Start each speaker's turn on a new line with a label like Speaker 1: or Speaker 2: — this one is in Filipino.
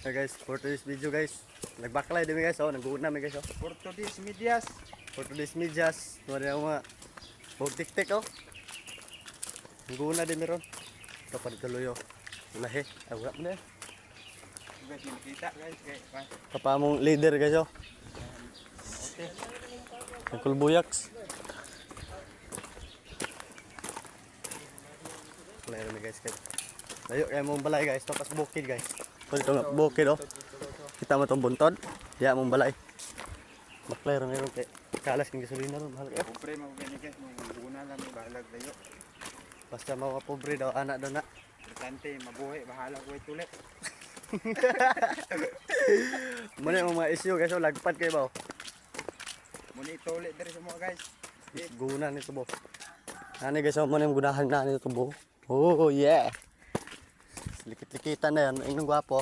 Speaker 1: So guys, for today's video guys, nagbaklay din guys, oh, nag-uuna mi guys, oh.
Speaker 2: For today's medias.
Speaker 1: For today's medyas, wala yung mga bog tik-tik, oh. Nag-uuna din meron. Kapag tuloy, oh. Lahi, awak mo na.
Speaker 2: Guys, kita guys.
Speaker 1: Kapamong leader guys, oh.
Speaker 2: Okay.
Speaker 1: Nagkulbuyaks. Layo na guys, guys. Layo kaya mong balay guys, tapos bukid guys. So dito nga bukid, oh. Kita mo itong buntod, ya mong balay. Maklay rin meron kay kalas ng gasolina ron, mahal kayo.
Speaker 2: Pobre mo gani guys, maguna lang mo bahalag tayo.
Speaker 1: Basta mga pobre daw, anak daw na.
Speaker 2: Importante, mabuhay, bahala ko itulit.
Speaker 1: Muna yung mga issue guys, oh, lagpad kayo ba? Oh.
Speaker 2: Muna itulit dari semua guys.
Speaker 1: Guna nito bo. Ano guys, oh, muna yung gunahan na nito bo. Oh yeah. Likit-likitan na yan, inong gwapo.